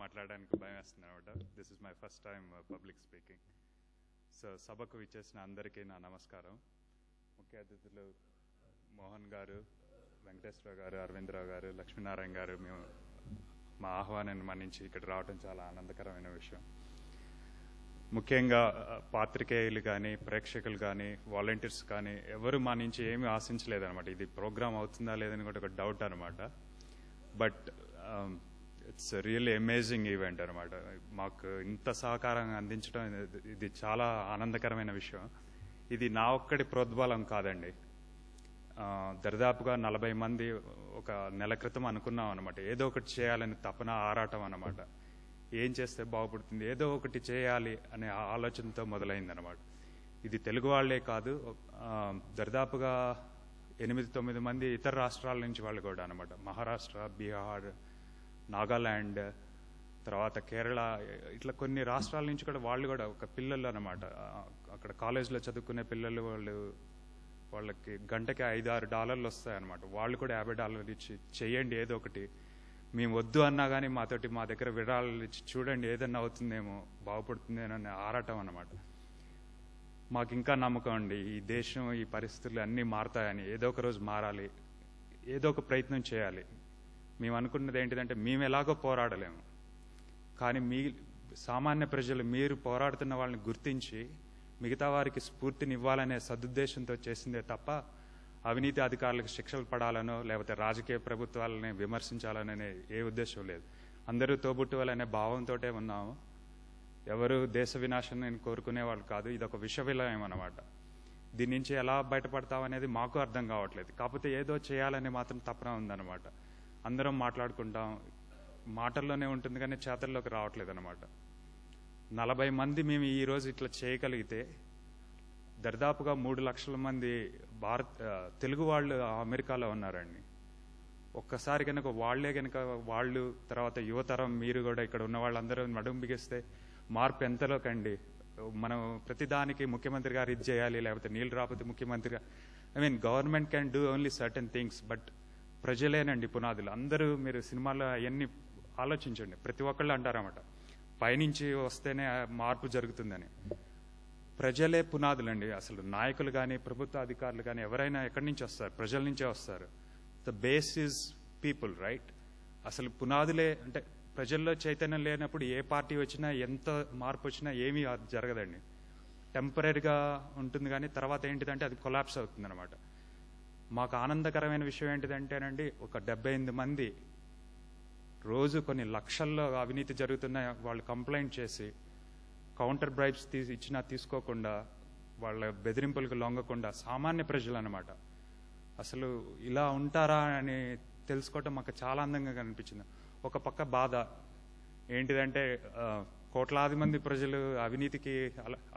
మాట్లాడడానికి భయం వేస్తుంది అనమాట. This is my first time public speaking. So సభకు విచ్చేసిన అందరికీ నా నమస్కారం. ముఖ్య అతిథులు మోహన్ గారు, వెంకటేశ్వరరావు గారు, అరవిందరావు గారు, లక్ష్మీనారాయణ గారు, మేము మా ఆహ్వానాన్ని మన్నించి ఇక్కడ రావడం చాలా ఆనందకరమైన విషయం. ముఖ్యంగా పాత్రికేయులు కానీ, ప్రేక్షకులు కానీ, వాలంటీర్స్ కానీ ఎవరు మా నుంచి ఏమీ ఆశించలేదన్నమాట. ఇది ప్రోగ్రామ్ అవుతుందా లేదని కూడా ఒక డౌట్ అనమాట. But it's really amazing event అనమాట. మాకు ఇంత సహకారం అందించడం ఇది చాలా ఆనందకరమైన విషయం. ఇది నా ఒక్కడి ప్రోద్బలం కాదండి. దరిదాపుగా 40 మంది ఒక నెల క్రితం అనుకున్నాం అనమాట. ఏదో ఒకటి చేయాలని తపన, ఆరాటం అనమాట. ఏం చేస్తే బాగుపడుతుంది, ఏదో ఒకటి చేయాలి అనే ఆలోచనతో మొదలైందనమాట. ఇది తెలుగు వాళ్లే కాదు, దరిదాపుగా 8-9 మంది ఇతర రాష్ట్రాల నుంచి వాళ్ళు కూడా అనమాట. మహారాష్ట్ర, బీహార్, నాగాల్యాండ్, తర్వాత కేరళ, ఇట్లా కొన్ని రాష్ట్రాల నుంచి కూడా వాళ్ళు కూడా ఒక పిల్లలు అనమాట. అక్కడ కాలేజ్లో చదువుకునే పిల్లలు, వాళ్ళకి గంటకి $5-6 వస్తాయన్నమాట. వాళ్ళు కూడా $50 ఇచ్చి చేయండి ఏదో ఒకటి, మేము వద్దు అన్నా కానీ మా దగ్గర విరాళాలు ఇచ్చి చూడండి ఏదన్నా అవుతుందేమో, బాగుపడుతుంది అనే ఆరాటం అన్నమాట. మాకు ఇంకా నమ్మకం అండి, ఈ దేశం, ఈ పరిస్థితులు అన్నీ మారుతాయని. ఏదో ఒక రోజు మారాలి, ఏదో ఒక ప్రయత్నం చేయాలి. మేము అనుకున్నది ఏంటిదంటే, మేము ఎలాగో పోరాడలేము, కానీ సామాన్య ప్రజలు, మీరు పోరాడుతున్న వాళ్ళని గుర్తించి మిగతా వారికి స్ఫూర్తినివ్వాలనే సదుద్దేశంతో చేసిందే తప్ప అవినీతి అధికారులకు శిక్షలు పడాలనో లేకపోతే రాజకీయ ప్రభుత్వాలని విమర్శించాలనే ఏ ఉద్దేశం లేదు. అందరూ తోబుట్టువాలనే భావంతో ఉన్నాము. ఎవరు దేశ వినాశనాన్ని కోరుకునే వాళ్ళు కాదు. ఇదొక విష విలయం అన్నమాట. దీని నుంచి ఎలా బయటపడతామనేది మాకు అర్థం కావట్లేదు. కాకపోతే ఏదో చేయాలని మాత్రం తపన ఉందన్నమాట. అందరం మాట్లాడుకుంటాం, మాటల్లోనే ఉంటుంది కానీ చేతల్లోకి రావట్లేదు అనమాట. 40 మంది మేము ఈరోజు ఇట్లా చేయగలిగితే దరిదాపుగా 3 లక్షల మంది తెలుగు వాళ్ళు అమెరికాలో ఉన్నారండి. ఒక్కసారి కనుక వాళ్ళు తర్వాత యువతరం, మీరు కూడా ఇక్కడ ఉన్న వాళ్ళందరూ నడుము బిగిస్తే మార్పు ఎంతలోకండి. మనం ప్రతిదానికి ముఖ్యమంత్రి గారు ఇది చేయాలి, లేకపోతే నీళ్ళు రాకపోతే ముఖ్యమంత్రి, government can do only certain things, but ప్రజలేనండి పునాదులు. అందరూ మీరు సినిమాలో అవన్నీ ఆలోచించండి. ప్రతి ఒక్కళ్ళు అంటారన్నమాట, పైనుంచి వస్తేనే మార్పు జరుగుతుందని. ప్రజలే పునాదులండి. అసలు నాయకులు కానీ, ప్రభుత్వ అధికారులు కానీ ఎవరైనా ఎక్కడి నుంచి వస్తారు? ప్రజల నుంచే వస్తారు. The base is people, right? అసలు పునాదులే. అంటే ప్రజల్లో చైతన్యం లేనప్పుడు ఏ పార్టీ వచ్చినా, ఎంత మార్పు వచ్చినా ఏమీ జరగదండి. టెంపరీగా ఉంటుంది, కానీ తర్వాత ఏంటిదంటే అది కొలాప్స్ అవుతుంది అనమాట. మాకు ఆనందకరమైన విషయం ఏంటిదంటేనండి, ఒక 78 మంది రోజు కొన్ని లక్షల్లో అవినీతి జరుగుతున్న వాళ్ళు కంప్లైంట్ చేసి కౌంటర్ బ్రైబ్స్ ఇచ్చినా తీసుకోకుండా, వాళ్ళ బెదిరింపులకు లొంగకుండా సామాన్య ప్రజలు అనమాట. అసలు ఇలా ఉంటారా అని తెలుసుకోవటం మాకు చాలా అందంగా కనిపించింది. ఒక పక్క బాధ ఏంటిదంటే, కోట్లాది మంది ప్రజలు అవినీతికి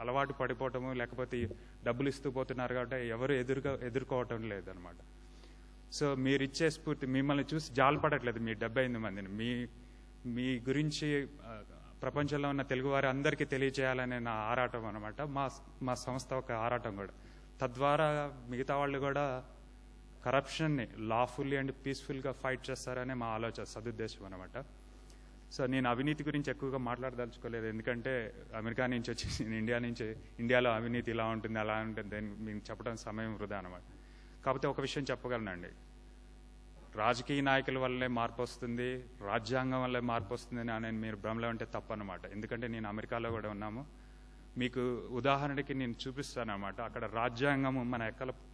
అలవాటు పడిపోవటము, లేకపోతే డబ్బులు ఇస్తూ పోతున్నారు కాబట్టి ఎవరు ఎదుర్కోవటం లేదనమాట. సో మీరిచ్చే స్ఫూర్తి, మిమ్మల్ని చూసి జాలపడట్లేదు మీ 78 మందిని. మీ గురించి ప్రపంచంలో ఉన్న తెలుగువారి అందరికీ తెలియజేయాలనే నా ఆరాటం అనమాట. మా సంస్థ ఒక ఆరాటం కూడా. తద్వారా మిగతా వాళ్ళు కూడా కరప్షన్ని లాఫుల్లీ అండ్ పీస్ఫుల్గా ఫైట్ చేస్తారనే మా ఆలోచన, సదుద్దేశం అనమాట. సో నేను అవినీతి గురించి ఎక్కువగా మాట్లాడదలుచుకోలేదు, ఎందుకంటే అమెరికా నుంచి వచ్చేసి ఇండియాలో అవినీతి ఇలా ఉంటుంది, అలా ఉంటుంది అని మీకు చెప్పడం సమయం వృధా అనమాట. కాకపోతే ఒక విషయం చెప్పగలనండి, రాజకీయ నాయకుల వల్లనే మార్పు వస్తుంది, రాజ్యాంగం వల్లే మార్పు వస్తుందని నేను మీరు భ్రమలో ఉంటే తప్పనమాట. ఎందుకంటే నేను అమెరికాలో కూడా ఉన్నాము. మీకు ఉదాహరణకి నేను చూపిస్తాను అనమాట. అక్కడ రాజ్యాంగము మన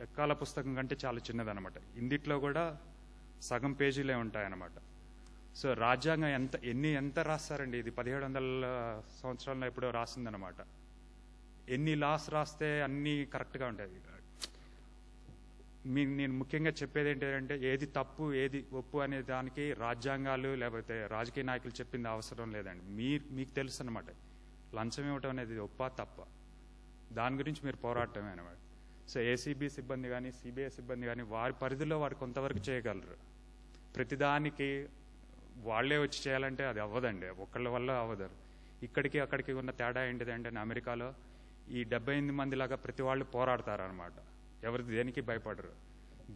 ఎక్కాల పుస్తకం కంటే చాలా చిన్నదనమాట. ఇందిట్లో కూడా సగం పేజీలే ఉంటాయన్నమాట. సో రాజ్యాంగం ఎంత రాస్తారండి? ఇది 1700 సంవత్సరాల్లో ఎప్పుడో రాసిందనమాట. ఎన్ని లాస్ రాస్తే అన్నీ కరెక్ట్గా ఉంటాయి. నేను ముఖ్యంగా చెప్పేది ఏంటంటే, ఏది తప్పు ఏది ఒప్పు అనే దానికి రాజ్యాంగాలు లేకపోతే రాజకీయ నాయకులు చెప్పింది అవసరం లేదండి. మీకు తెలుసు అనమాట, లంచం ఇవ్వటం అనేది ఒప్పా తప్ప, దాని గురించి మీరు పోరాటమే అనమాట. సో ఏసీబీ సిబ్బంది కానీ, సిబిఐ సిబ్బంది కానీ వారి పరిధిలో వారు కొంతవరకు చేయగలరు. ప్రతిదానికి వాళ్లే వచ్చి చేయాలంటే అది అవ్వదండి, ఒక్కళ్ళ వల్ల అవ్వదు. ఇక్కడికి అక్కడికి ఉన్న తేడా ఏంటిదంటే, అమెరికాలో ఈ 78 మంది లాగా ప్రతి వాళ్ళు పోరాడతారనమాట. ఎవరు దేనికి భయపడరు.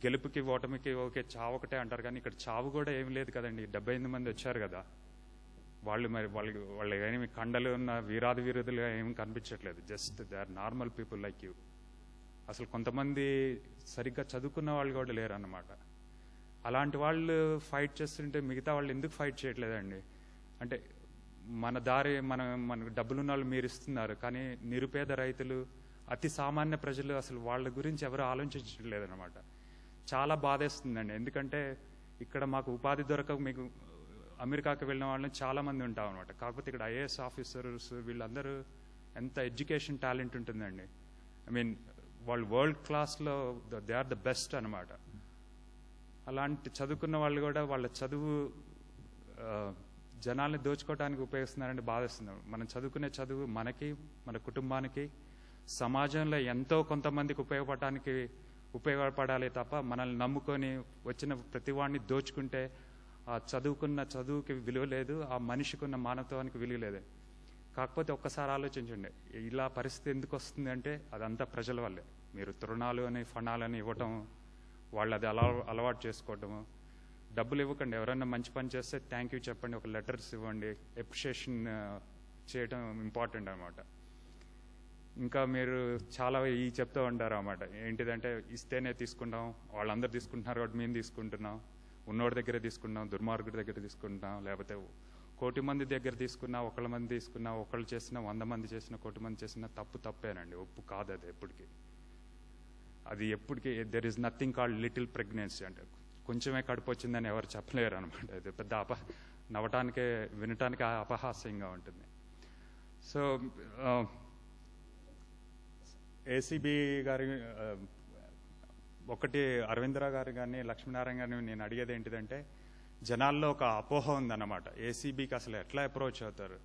గెలుపుకి ఓటమికి ఓకే చావు ఒకటే అంటారు, కానీ ఇక్కడ చావు కూడా ఏమి లేదు కదండి. 78 మంది వచ్చారు కదా, వాళ్ళు ఏమి కండలు ఉన్న వీరాది వీరుదులు ఏమి కనిపించట్లేదు. Just they are normal people like you. అసలు కొంతమంది సరిగ్గా చదువుకున్న వాళ్ళు కూడా లేరు అన్నమాట. అలాంటి వాళ్ళు ఫైట్ చేస్తుంటే మిగతా వాళ్ళు ఎందుకు ఫైట్ చేయట్లేదండి? అంటే మన దారి మనకు డబ్బులున్న వాళ్ళు మీరు ఇస్తున్నారు, కానీ నిరుపేద రైతులు, అతి సామాన్య ప్రజలు అసలు వాళ్ళ గురించి ఎవరు ఆలోచించట్లేదన్నమాట. చాలా బాధేస్తుందండి. ఎందుకంటే ఇక్కడ మాకు ఉపాధి దొరకక మీకు అమెరికాకి వెళ్ళిన వాళ్ళని చాలామంది ఉంటాం అనమాట. కాకపోతే ఇక్కడ ఐఏఎస్ ఆఫీసర్స్ వీళ్ళందరూ ఎంత ఎడ్యుకేషన్ టాలెంట్ ఉంటుందండి. ఐ మీన్ వాళ్ళు వరల్డ్ క్లాస్లో దే ఆర్ ద బెస్ట్ అనమాట. అలాంటి చదువుకున్న వాళ్ళు కూడా వాళ్ళ చదువు జనాల్ని దోచుకోవడానికి ఉపయోగిస్తున్నారంటే బాధేస్తుంది. మనం చదువుకునే చదువు మనకి, మన కుటుంబానికి, సమాజంలో ఎంతో కొంతమందికి ఉపయోగపడాలి తప్ప మనల్ని నమ్ముకొని వచ్చిన ప్రతి వాడిని దోచుకుంటే ఆ చదువుకున్న చదువుకి విలువ లేదు, ఆ మనిషికి ఉన్న మానవత్వానికి విలువ లేదు. కాకపోతే ఒక్కసారి ఆలోచించండి, ఇలా పరిస్థితి ఎందుకు వస్తుంది అంటే అదంతా ప్రజల వల్లే. మీరు తృణాలు అని ఫణాలని ఇవ్వటం, వాళ్ళు అది అలవాటు చేసుకోవటము. డబ్బులు ఇవ్వకండి, ఎవరైనా మంచి పని చేస్తే థ్యాంక్ యూ చెప్పండి, ఒక లెటర్స్ ఇవ్వండి, అప్రిషియేషన్ చేయటం ఇంపార్టెంట్ అనమాట. ఇంకా మీరు చాలా చెప్తూ ఉంటారు అన్నమాట. ఏంటిదంటే ఇస్తేనే తీసుకుంటాం, వాళ్ళందరూ తీసుకుంటున్నారు కాబట్టి మేము తీసుకుంటున్నాం, ఉన్నోడి దగ్గర తీసుకుంటాం, దుర్మార్గుడి దగ్గర తీసుకుంటాం, లేకపోతే 1,000,000 మంది దగ్గర తీసుకున్నా, 1 మంది తీసుకున్నా, ఒకళ్ళు చేసినా, 100 మంది చేసినా, 1,000,000 మంది చేసినా తప్పేనండి. ఒప్పు కాదు అది ఎప్పటికీ. అది ఎప్పటికీ there is nothing called little pregnancy. అంటే కొంచెమే కడుపు వచ్చిందని ఎవరు చెప్పలేరు అనమాట. ఇది పెద్ద నవ్వటానికే వినటానికి అపహాస్యంగా ఉంటుంది. సో ఏసీబీ గారి ఒకటి అరవిందరావు గారు కానీ లక్ష్మీనారాయణ గారిని నేను అడిగేది ఏంటిదంటే, జనాల్లో ఒక అపోహ ఉందన్నమాట, ఏసీబీకి అసలు ఎట్లా అప్రోచ్ అవుతారు.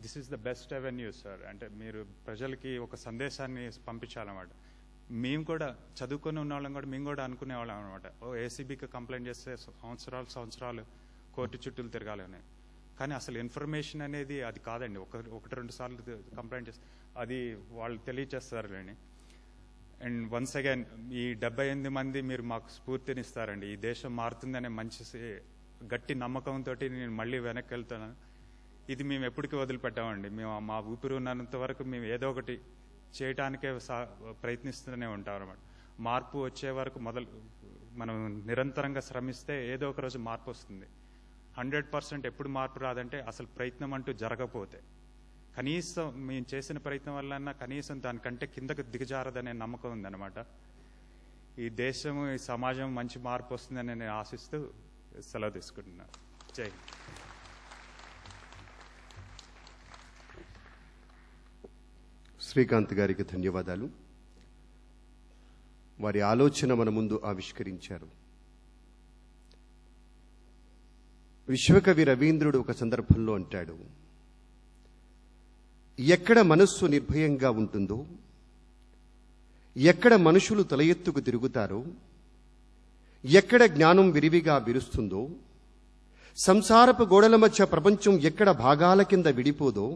This is the best avenue sir. అంటే మీరు ప్రజలకి ఒక సందేశాన్ని పంపించాలన్నమాట. మేము కూడా చదువుకొని ఉన్న వాళ్ళం కూడా మేము కూడా అనుకునేవాళ్ళం అనమాట, ఏసీబీకి కంప్లైంట్ చేస్తే సంవత్సరాలు కోర్టు చుట్టూలు తిరగాలని. కానీ అసలు ఇన్ఫర్మేషన్ అనేది అది కాదండి. 1-2 సార్లు కంప్లైంట్ చేస్తే అది వాళ్ళు తెలియచేస్తారు అని. అండ్ వన్స్ అగైన్ ఈ 78 మంది మీరు మాకు స్ఫూర్తినిస్తారండి. ఈ దేశం మారుతుందనే మంచి గట్టి నమ్మకంతో నేను మళ్ళీ వెనక్కి వెళ్తున్నాను. ఇది మేము ఎప్పటికీ వదిలిపెట్టామండి. మేము మా ఊపిరి ఉన్నంత వరకు మేము ఏదో ఒకటి చేయటానికే ప్రయత్నిస్తూనే ఉంటాం అన్నమాట. మార్పు వచ్చే వరకు మనం నిరంతరంగా శ్రమిస్తే ఏదో ఒక రోజు మార్పు వస్తుంది. 100% ఎప్పుడు మార్పు రాదంటే అసలు ప్రయత్నం అంటూ జరగకపోతే, కనీసం మేము చేసిన ప్రయత్నం వల్ల కనీసం దానికంటే కిందకు దిగజారదనే నమ్మకం ఉందన్నమాట. ఈ దేశం, ఈ సమాజం మంచి మార్పు వస్తుందని నేను ఆశిస్తూ సెలవు తీసుకుంటున్నాను. జై హింద్. శ్రీకాంత్ గారికి ధన్యవాదాలు. వారి ఆలోచన మన ముందు ఆవిష్కరించారు. విశ్వకవి రవీంద్రుడు ఒక సందర్భంలో అంటాడు, ఎక్కడ మనస్సు నిర్భయంగా ఉంటుందో, ఎక్కడ మనుషులు తల ఎత్తుకు తిరుగుతారో, ఎక్కడ జ్ఞానం విరివిగా విరుస్తుందో, సంసారపు గోడల మధ్య ప్రపంచం ఎక్కడ భాగాల కింద విడిపోదో,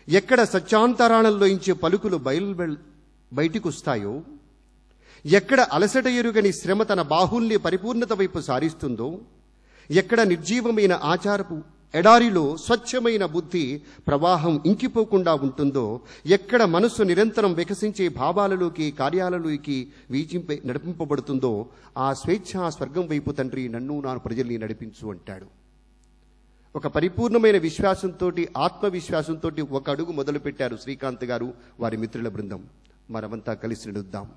ఎక్కడ సత్యాంతరాళంలోంచి పలుకులు బయటికొస్తాయో, ఎక్కడ అలసట ఎరుగని శ్రమ తన బాహుల్ని పరిపూర్ణత వైపు సారిస్తుందో, ఎక్కడ నిర్జీవమైన ఆచారపు ఎడారిలో స్వచ్ఛమైన బుద్ధి ప్రవాహం ఇంకిపోకుండా ఉంటుందో, ఎక్కడ మనస్సు నిరంతరం వికసించే భావాలలోకి, కార్యాలలోకి నడిపింపబడుతుందో, ఆ స్వేచ్ఛా స్వర్గం వైపు తండ్రి నన్ను నా ప్రజల్ని నడిపించు అంటాడు. ఒక పరిపూర్ణమైన విశ్వాసంతో, ఆత్మవిశ్వాసంతో ఒక అడుగు మొదలుపెట్టారు శ్రీకాంత్ గారు, వారి మిత్రుల బృందం. మనమంతా కలిసి నడుద్దాం.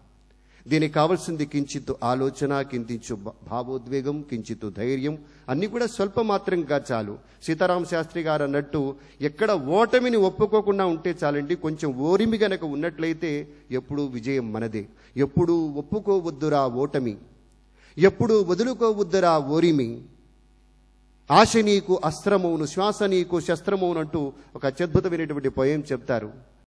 దీనికి కావాల్సింది కించిత్తు ఆలోచన, కించిత్తు భావోద్వేగం, కించిత్తు ధైర్యం, అన్ని కూడా స్వల్ప మాత్రంగా చాలు. సీతారామ శాస్త్రి గారు అన్నట్టు ఎక్కడ ఓటమిని ఒప్పుకోకుండా ఉంటే చాలండి. కొంచెం ఓరిమి గనక ఉన్నట్లయితే ఎప్పుడూ విజయం మనదే. ఎప్పుడూ ఒప్పుకోవద్దురా ఓటమి, ఎప్పుడూ వదులుకోవద్దురా ఓరిమి, ఆశ నీకు అస్త్రమౌను, శ్వాస నీకు శస్త్రమౌను అంటూ ఒక అత్యద్భుతమైనటువంటి పోయం చెప్తారు.